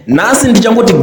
Nasi ndichangoti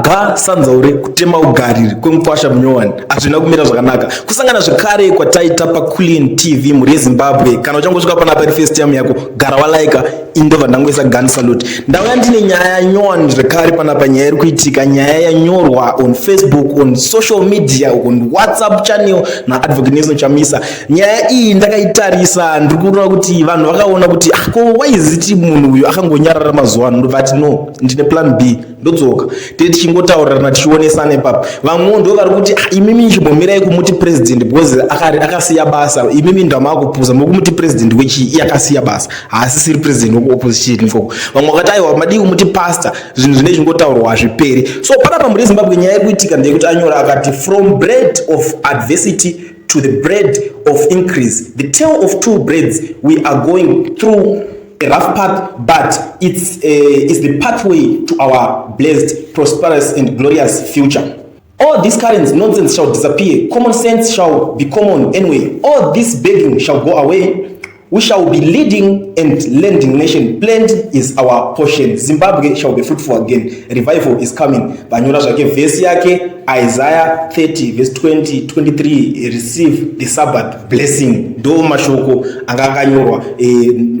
ga sanzaure kutema ugariri kwemupasha munyowani hazvina kumira zvakanaka. Kusangana zvekare kwataita paCoolin TV muri yeZimbabwe. Kana uchangosvika panapa iri first time yako, gara walaika, indobva ndangoisa gun salute. Ndauya ndine nyaya nyowani zvekare panapa, nyaya iri kuitika, nyaya yanyorwa on Facebook, on social media, on WhatsApp channel naAdvocate Nelson Chamisa. Nyaya iyi ndakaitarisa, ndiri kuona kuti vanhu vakaona kuti ko waiziti munhu uyu akangonyarara mazuva ano. Ndobva ati no, ndine plan B, ndodzoka tiri tichingotaurirana tichionesana ipapo. Vamwe ndo vari kuti imimi nchimbomirai kumuti president because akasiya basa, imimi ndamakupuza mukumuti president wechi akasiya basa, haasi siri president wekuopposition ikoko. Vamwe vakati aiwa madii kumuti pastor, zvinhu zvine chingotaurwa zviperi. So panapa muri Zimbabwe nyaya yekuitika ndeyekuti anyora akati from bread of adversity to the bread of increase, the tale of two breads. We are going through a rough path, but it's the pathway to our blessed, prosperous and glorious future. All this current nonsense shall disappear. Common sense shall be common anyway. All this begging shall go away. We shall be leading and lending nation. Plenty is our portion. Zimbabwe shall be fruitful again. Revival is coming. Vanyora zvake verse yake Isaiah 30 verse 20 23, receive the Sabbath blessing. Do mashoko anga akanyorwa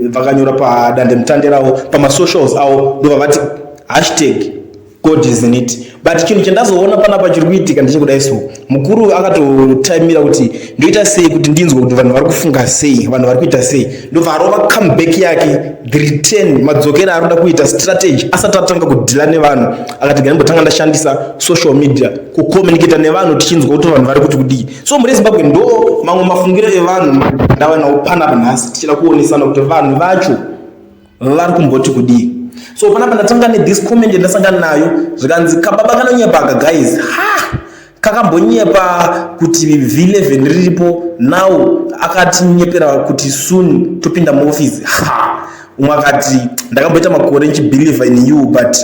vakanyora padande mutande ravo pamasocials avo ndo vavati #God is in it. But chinhu chandazoona panapa chiri kuitika ndechekudai so mukuru akatotaimira kuti ndoita sei kuti ndinzwe kuti vanhu vari kufunga sei, vanhu vari kuita sei. Ndobva arova comeback yake, the return, madzokera arikuda kuita strategy asati atanga kudhila nevanhu. Akati ngaimbotanga ndashandisa social media kucommunicate nevanhu tichinzwa kuti vanhu vari kuti kudii. So muri Zimbabwe ndo mamwe mafungiro evanhu ndava nawo panapa nhasi tichida kuonesana kuti vanhu vacho vari kumboti kudii. So panapa ndatanga this comment ndasangana nayo zvikanzi kababa kanonyepa guys, kakambonyepa kuti V11 riripo, now akatinyepera kuti soon topinda muoffice. Umwe akati ndakamboita makore nchibelieve in you but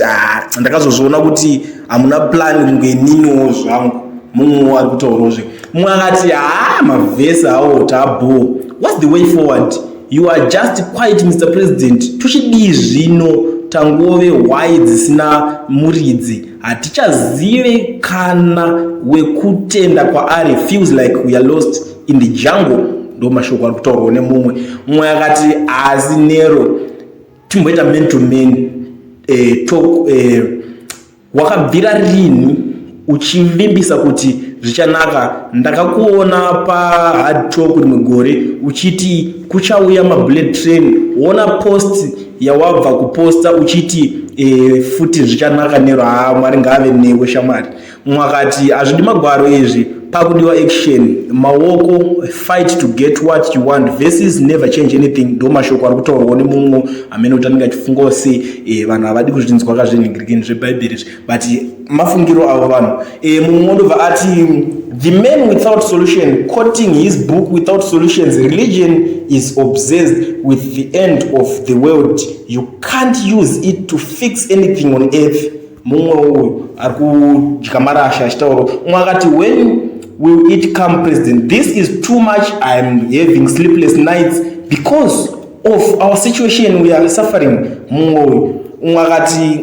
ndakazozviona kuti hamuna plan kunge ninyowo zvangu. Mumwe ari kutaurozve, mumwe akati mavhesi awo tabo, what's the way forward? You are just quiet Mr. President. Tuchidii zvino tangove hwai dzisina muridzi, hatichazive kana wekutenda kwaari. Feels like we are lost in the jungle. Ndo mashoko ari kutaurwa nemumwe. Mumwe akati asi Nero timboita man to man talk, wakabvira rini uchivimbisa kuti zvichanaka. Ndakakuona pahard talk rimwe gore uchiti kuchauya mabullet train, wona post yawabva kuposta uchiti futi zvichanaka Nero. Mwari ngaave newe shamwari. Mumwe akati hazvidi magwaro izvi, pakudiwa action, maoko, fight to get what you want. Verses never change anything. Ndo mashoko ari kutaurwa nemumwe amene utandinga chifungo se vanhu havadi kuzvinzwa kazvinhingirikini zvebhaibheri but mafungiro avo vanhu. Mumwe ndobva ati the man without solution, quoting his book Without Solutions, religion is obsessed with the end of the world. You can't use it to fix anything on earth. Mumwe uyu ari kudya marasha achitaura. Mumwe akati when will it come president? This is too much. I'm having sleepless nights because of our situation we are suffering. Mumwe uyu. Mumwe akati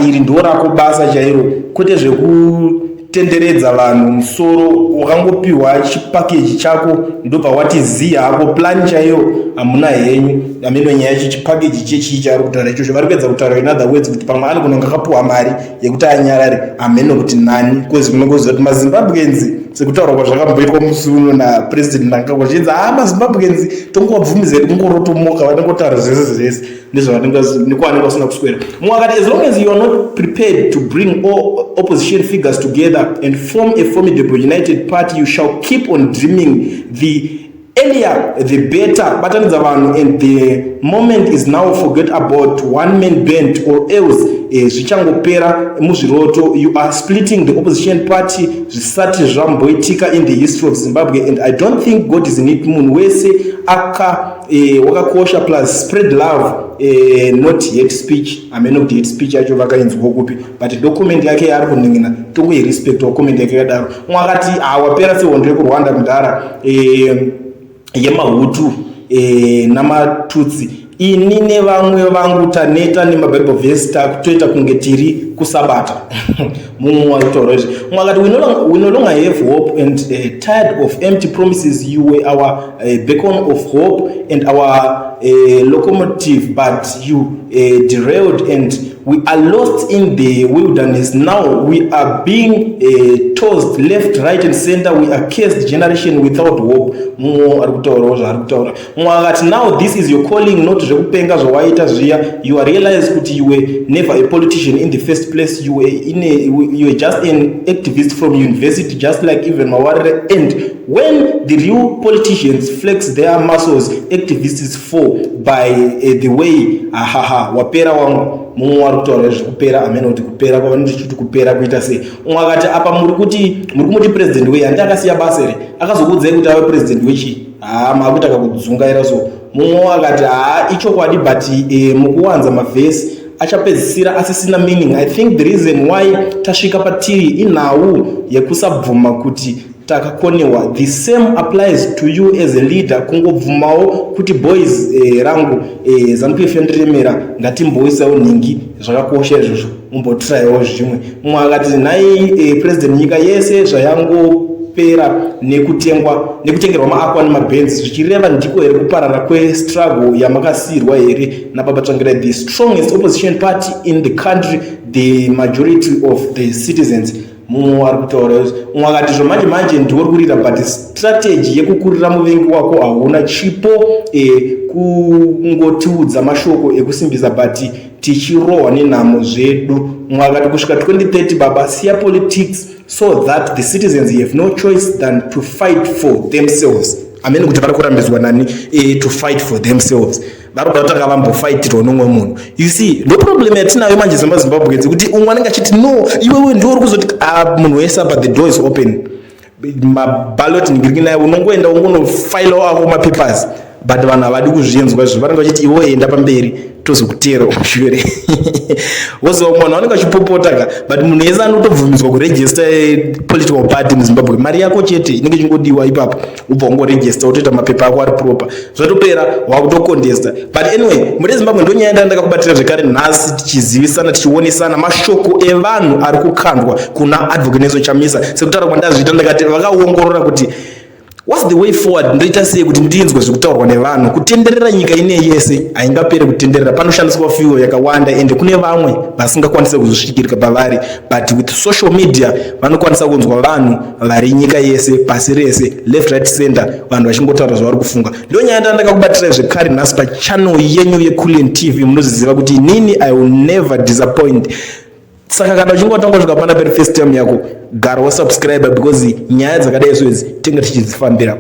iri ndo rako basa chairo, kwete zvekutenderedza vanhu musoro. Ukangopiwa chipakeji chako ndobva wati ziya hako plan chaiyo hamuna henyu. Ameno nyaya yacho chipakeji chechi ari kutaura icho vari kuedza kutaura in other words kuti pamwe ani kunenge akapiwa mari yekuti anyarare ameno kuti nani kozi kunongoziva kuti maZimbabwenzi sekutaura kwazvakamboitwa musi uno napresident Mnangagwa zvinzi maZimbabwenzi tongobvumizei kungorotomoka vanongotaura zvese nekwanenge vasina kuswera. Mumwe akati as long as you are not prepared to bring all opposition figures together and form a formidable united party, you shall keep on dreaming. The earlier the better. Batanidza vanhu, and the moment is now. Forget about one man band or else zvichangopera muzviroto. You are splitting the opposition party zvisati zvamboitika in the history of Zimbabwe, and I don't think God is in it. Munhu wese wakakosha plus spread love, not hate speech. Ameno kuti hate speech yacho vakainzwa kupi, but document yake yari kuningina tongo irespect wa comment yake yakadaro. Mwakati wapera sehondo yekurwanda kudhara yemahutu namatutsi ini nevamwe vangu taneta nemabible verse takutoita kunge tiri kusabata mumwe waitaura izvi mumwe akati we no longer have hope and tired of empty promises. You were our beacon of hope and our locomotive, but you derailed and we are lost in the wilderness. Now we are being tossed left, right and center. We are cursed generation without hope. Now this is your calling, not zvekupenga zvawaita zviya. You are realized that you were never a politician in the first place. You were just an activist from university, just like even Mawarire. And when the real politicians flex their muscles, activists fall by the way. Wapera wangu mumwe ari kutaura zvekupera amene kuti kupera kwavanoti kupera kuita sei. Umwe akati apa muri kumuti president wei handi akasiya basa here akazokuudzai kuti ave president wechi makuti akakudzungaira so. Mumwe akati ichokwadi but mukuwanza mavhesi achapedzisira asisina meaning. I think the reason why tasvika patiri inhau yekusabvuma kuti takakonewa. The same applies to you as a leader. Kungobvumawo kuti boys rangu ZANU-PF yandiremera ngatimboisawo nhingi zvakakosha izvozvo mumbotirawo zvimwe. Mumwe akati nhai president nyika yese zvayangopera nekutengerwa maakwa nemabenzi zvichireva ndiko here kuparara kwestruggle yamakasiyirwa here nababa Tsvangirai, the strongest opposition party in the country, the majority of the citizens. Mumwe ari kutaura izvo. Mumwe akati zvomanje manje ndiwo kurira but strategy yekukurira muvengi wako hauna chipo kungotiudza mashoko ekusimbisa but tichirohwa nenhamo zvedu. Mumwe akati kusvika 2030 baba siya politics so that the citizens have no choice than to fight for themselves. Amene kuti vari kurambidzwa nani to fight for themselves. Vari kuda kutanga vambofaitirwa nomwe munhu. You see, no problem yatinayo manje semaZimbabwe kuti umwe anenge achiti no iwewe ndiwo uri kuzoti munhu wese apa the door is open. Maballot ningirikinaye unongoenda ungonofailawo ako mapapers but vanhu havadi kuzvienzwa izvo. Vanenge vachiti iwo enda pamberi tozokutera mushure. Woziva munhu vanenge vachipopotaka but munhu yese anotobvumidzwa kuregister political party muZimbabwe. Mari yako chete inenge chingodiwa ipapo ubva ungoregister utoita mapepa ako ari proper zvatopera wakutocontesta. But anyway muri Zimbabwe ndo nyaya ndandakakubatira zvekare nhasi tichizivisana tichionesana mashoko evanhu ari kukandwa kuna advocate Nelson Chamisa. Sekutaura kwandazviita ndakati vakaongorora kuti what's the way forward. Ndoita sei kuti ndinzwe zvekutaurwa nevanhu. Kutenderera nyika ineyi yese haingaperi kutenderera. Panoshandiswa fuel yakawanda ende kune vamwe vasingakwanisa kuzosvikirika pavari but with social media vanokwanisa kunzwa vanhu vari nyika yese pasi rese left right center vanhu vachingotaura zvavari kufunga. Ndo nyaya ndandakakubatira zvekare nhasi pachannel yenyu yeCoolen TV. Munoziva kuti inini I will never disappoint. Saka kana uchingotanga kusvika pana peri first time yako gara wasubscribe because nyaya dzakadai izvo idzi tinge tichidzifambira.